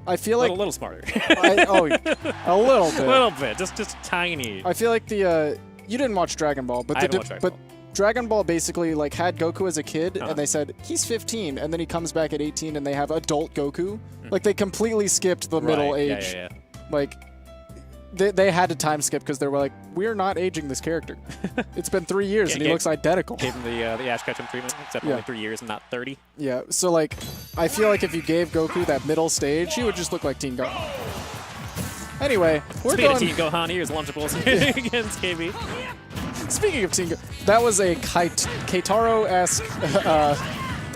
I feel like a little smarter. a little bit. A little bit, just tiny. I feel like the you didn't watch Dragon Ball, but I haven't watched Dragon Ball. Dragon Ball basically like had Goku as a kid, and they said he's 15, and then he comes back at 18, and they have adult Goku. Like they completely skipped the middle age. Yeah. Like they had to time skip because they were like, we're not aging this character. It's been 3 years, and he looks identical. Gave him the Ash Ketchum treatment, except only 3 years and not 30. Yeah. So like, I feel like if you gave Goku that middle stage, he would just look like Teen Gohan. Anyway, we're Speaking going. of Teen Gohan, here's Lunchables against KB. Speaking of Teen Gohan, that was a Keitaro-esque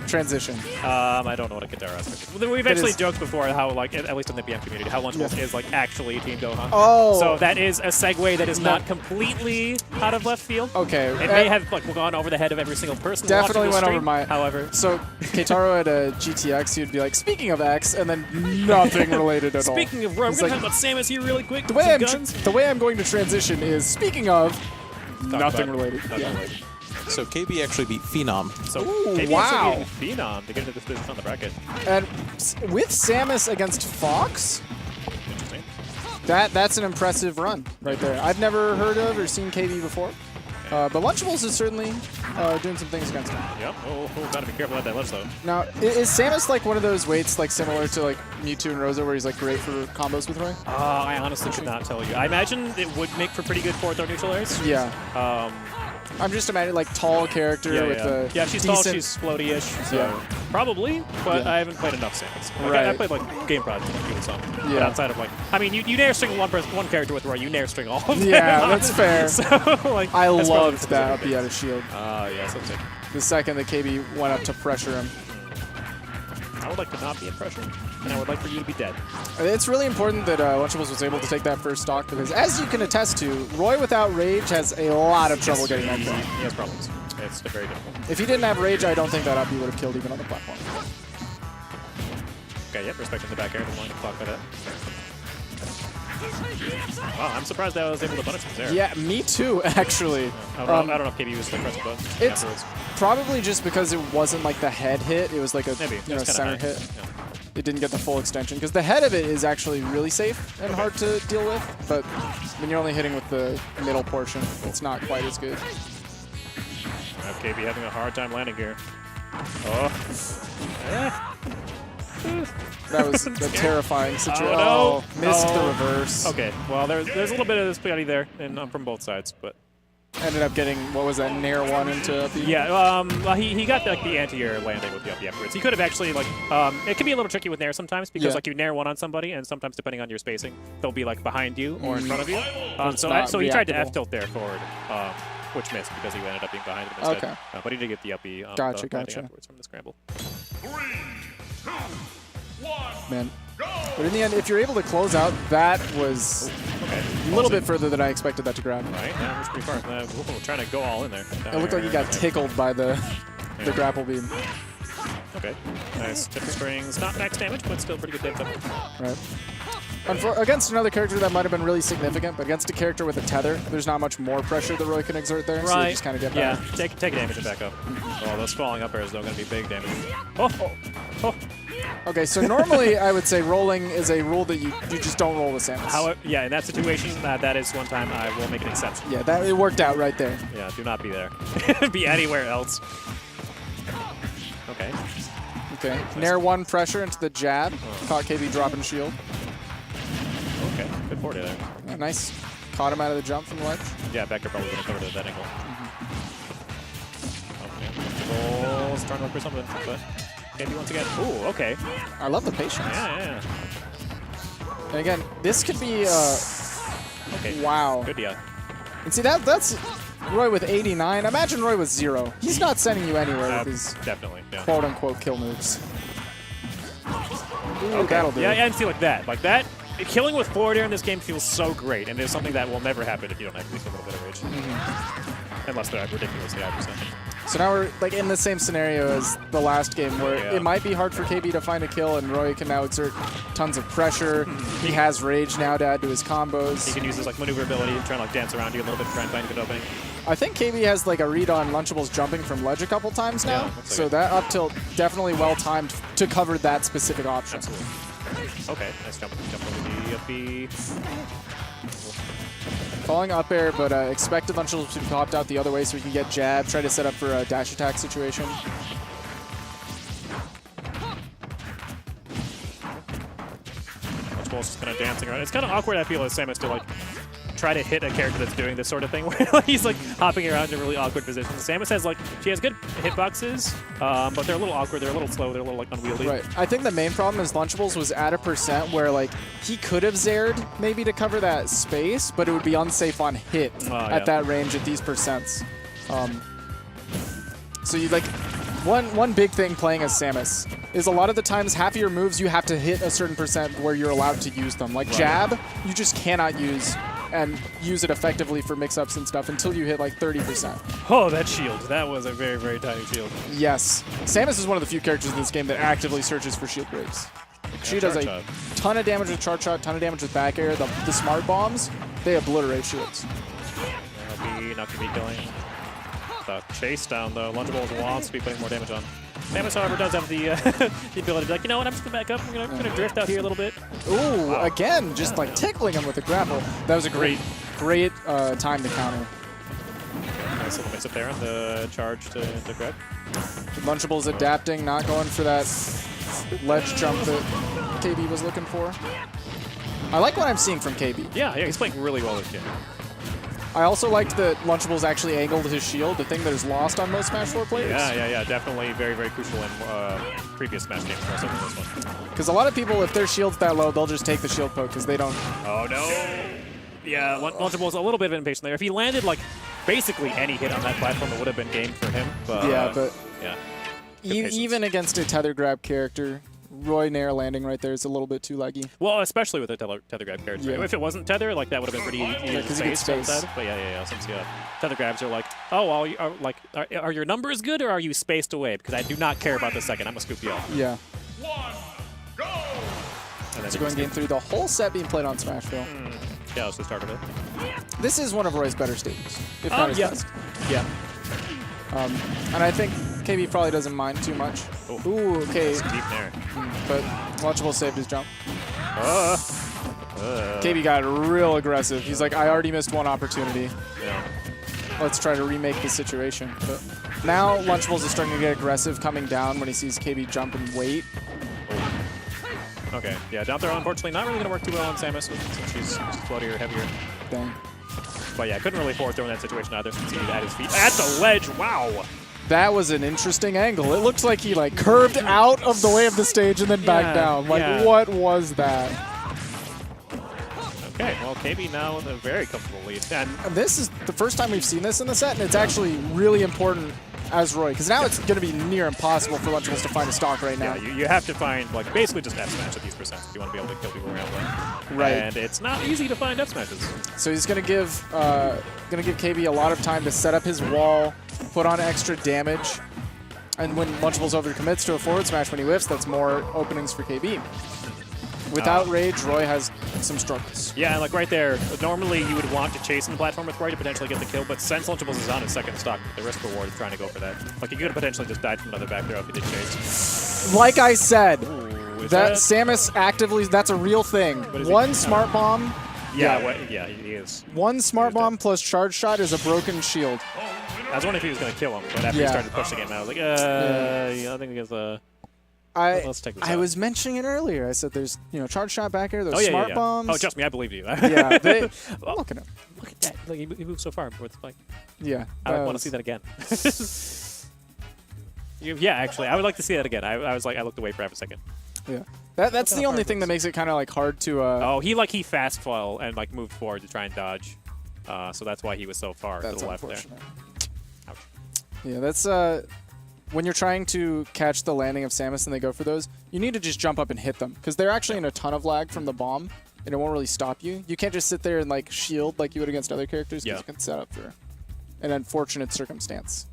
transition. I don't know what a Keitaro-esque is. We've actually joked before how, like, at least in the BM community, how Lunchables is, like, actually Teen Gohan. Oh. So that is a segue that is not completely out of left field. Okay. It may have, like, gone over the head of every single person. Definitely went stream, over my. However. So Keitaro at a GTX, he'd be like, speaking of X, and then nothing related at all. Speaking of, we're going to talk about Samus here really quick. The way I'm going to transition is, speaking of, nothing related. So KB actually beat Phenom. So Ooh, KB wow. actually beat Phenom to get into this position on the bracket. And with Samus against Fox, Interesting. that's an impressive run right there. I've never heard of or seen KB before. But Lunchables is certainly doing some things against him. Yep. Oh, gotta be careful about that ledge, though. Now, is Samus like one of those weights like similar to like Mewtwo and Rosa where he's like great for combos with Roy? I honestly could not tell you. I imagine it would make for pretty good forward throw neutral airs. Yeah. I'm just imagining like tall character with the she's decent... tall, she's floaty-ish, so probably, but I haven't played enough Samus. Like, I played like Game Prod and like, some, but outside of like, I mean, you nair string one character with Roy, you nair string all of them. Yeah, that's fair. So, like, I loved that up the out of shield. Yeah, so sick. The second that KB went up to pressure him. I would like to not be in pressure, and I would like for you to be dead. It's really important that Lunchables was able to take that first stock because, as you can attest to, Roy without Rage has a lot of trouble getting that kill. He has problems. It's very difficult. If he didn't have Rage, I don't think that up he would have killed even on the platform. Okay, yep, respecting the back air, the line to clock by that. Wow, I'm surprised that I was able to punish him there. Yeah, me too, actually. I don't know if KB was the press button afterwards. Probably just because it wasn't like the head hit, it was like a center hit. Yeah. It didn't get the full extension because the head of it is actually really safe and hard to deal with, but when you're only hitting with the middle portion, it's not quite as good. KB having a hard time landing here. Oh. That was a terrifying situation. Oh, no. Missed the reverse. Okay, well, there's a little bit of this spaghetti there and from both sides, but ended up getting, what was that, Nair 1 into up? Yeah, well, he got like the anti-air landing with the up afterwards. He could have actually, like, it can be a little tricky with Nair sometimes because, like, you Nair 1 on somebody, and sometimes, depending on your spacing, they'll be, like, behind you or in front of you. So he tried to F-tilt there forward, which missed because he ended up being behind him instead. Okay. But he did get the uppy gotcha. afterwards from the scramble. 3, 2, 1, man. But in the end, if you're able to close out, that was a little bit further than I expected that to grab. Right, yeah, it was pretty far. Trying to go all in there. It looked like he got tickled by the grapple beam. Okay, nice. Tip the strings. Not max damage, but still pretty good damage. Right. Against another character that might have been really significant, but against a character with a tether, there's not much more pressure that Roy can exert there, so you just kind of get back. Yeah, take damage and back up. Oh, those falling up airs, though, going to be big damage. Oh. Okay, so normally I would say rolling is a rule that you just don't roll with Samus. However, yeah, in that situation, that is one time I will make an exception. Yeah, it worked out right there. Yeah, do not be there. Be anywhere else. Okay. Okay, Nair 1 pressure into the jab. Caught KB dropping shield. Okay, good forward there. Yeah, nice. Caught him out of the jump from the ledge. Yeah, back air probably going to cover that angle. Okay, trying to look for something, but KB once again. Ooh, okay. I love the patience. Yeah. And again, this could be, okay. Wow. Good, yeah. And see, that's Roy with 89. Imagine Roy with 0. He's not sending you anywhere with these quote-unquote kill moves. Ooh, okay. That'll do it. Yeah, and see, like that. Killing with forward air in this game feels so great, and it's something that will never happen if you don't have at least a little bit of rage. Unless they're ridiculously high percent. So now we're like in the same scenario as the last game where it might be hard for KB to find a kill, and Roy can now exert tons of pressure. He has rage now to add to his combos. He can use his like maneuverability, trying to like dance around you a little bit, try and find a good opening. I think KB has like a read on Lunchables jumping from ledge a couple times now, so that up tilt definitely well timed to cover that specific option. Absolutely. Okay, nice jump over the up B. Falling up air, but expected Lunchables to be popped out the other way so we can get jab, try to set up for a dash attack situation. Lunchables just kind of dancing around. It's kind of awkward, I feel, as Samus to like try to hit a character that's doing this sort of thing where like, he's like hopping around in really awkward positions. Samus has like, she has good hitboxes, but they're a little awkward, they're a little slow, they're a little like unwieldy. Right. I think the main problem is Lunchables was at a percent where like he could have zared maybe to cover that space, but it would be unsafe on hit at that range at these percents. So you like one big thing playing as Samus is a lot of the times half of your moves you have to hit a certain percent where you're allowed to use them. Like jab, you just cannot use and use it effectively for mix-ups and stuff until you hit like 30%. Oh, that shield. That was a very, very tiny shield. Yes. Samus is one of the few characters in this game that actively searches for shield breaks. She does a ton of damage with charge shot, ton of damage with back air. The smart bombs, they obliterate shields. Not gonna be killing. The chase down though. Lunchables wants to be putting more damage on. Samus, however, does have the the ability to be like, you know what, I'm just gonna back up. I'm gonna drift out here a little bit. Ooh, again, just like tickling him with a grapple. That was a great time to counter. Nice little mix up there on the charge to grab. Lunchables adapting, not going for that ledge jump that KB was looking for. I like what I'm seeing from KB. Yeah, he's playing really well this game. I also liked that Lunchables actually angled his shield, the thing that is lost on most Smash 4 players. Yeah. Definitely very, very crucial in previous Smash games, more so than this one. Because a lot of people, if their shield's that low, they'll just take the shield poke because they don't... Oh, no. Yeah, Lunchables a little bit of impatient there. If he landed, like, basically any hit on that platform, it would have been game for him. But, yeah. Even against a tether grab character, Roy Nair landing right there is a little bit too laggy. Well, especially with a tether grab character. Yeah. If it wasn't tether, like that would have been pretty easy because he gets space. But yeah. Since tether grabs are like, oh, are your numbers good or are you spaced away? Because I do not care about the second. I'm gonna scoop you up. Yeah. One, go! And then So going game 3, the whole set being played on Smashville. Yeah, that's the start of it. This is one of Roy's better stages, if not his best. Yeah. And I think KB probably doesn't mind too much. Ooh, okay. It's deep there. But Lunchables saved his jump. KB got real aggressive. He's like, I already missed one opportunity. Yeah. Let's try to remake the situation. But now Lunchables is starting to get aggressive coming down when he sees KB jump and wait. Okay, yeah, down throw unfortunately not really going to work too well on Samus since she's floatier, heavier. Dang. But yeah, couldn't really forward throw in that situation either since he had his feet at the ledge. Wow! That was an interesting angle. It looks like he like curved out of the way of the stage and then back down. Like, what was that? Okay, well, KB now in a very comfortable lead. And this is the first time we've seen this in the set, and it's actually really important as Roy, because now it's going to be near impossible for Lunchables to find a stock right now. Yeah, you have to find, like, basically just F smash at these percents if you want to be able to kill people around there. Right. And it's not easy to find F smashes. So he's going to give KB a lot of time to set up his wall, put on extra damage, and when Lunchables overcommits to a forward smash when he whiffs, that's more openings for KB. Without rage, Roy has some struggles. Yeah, and like right there, normally you would want to chase in the platform with Roy to potentially get the kill, but since Lunchables is on his second stock, the risk reward is trying to go for that. Like he could have potentially just died from another back throw if he did chase. Like I said, Ooh, that Samus actively, that's a real thing. One smart bomb. Yeah, he is. One smart bomb plus charge shot is a broken shield. I was wondering if he was going to kill him, but after he started pushing him, I was like, I think it's let's take this out. I was mentioning it earlier. I said there's, charge shot back here, there's smart bombs. Oh, trust me, I believe you. Yeah, look at him. Look at that. Look, he moved so far before the spike. Yeah. I would want to see that again. Yeah, actually, I would like to see that again. I was like, I looked away for half a second. Yeah. That's the only thing that makes it kind of like hard to... he fast fell and like moved forward to try and dodge. So that's why he was so far to the left there. Ouch. Yeah, that's... when you're trying to catch the landing of Samus and they go for those, you need to just jump up and hit them because they're actually in a ton of lag from the bomb and it won't really stop you. You can't just sit there and like shield like you would against other characters because you can set up for an unfortunate circumstance.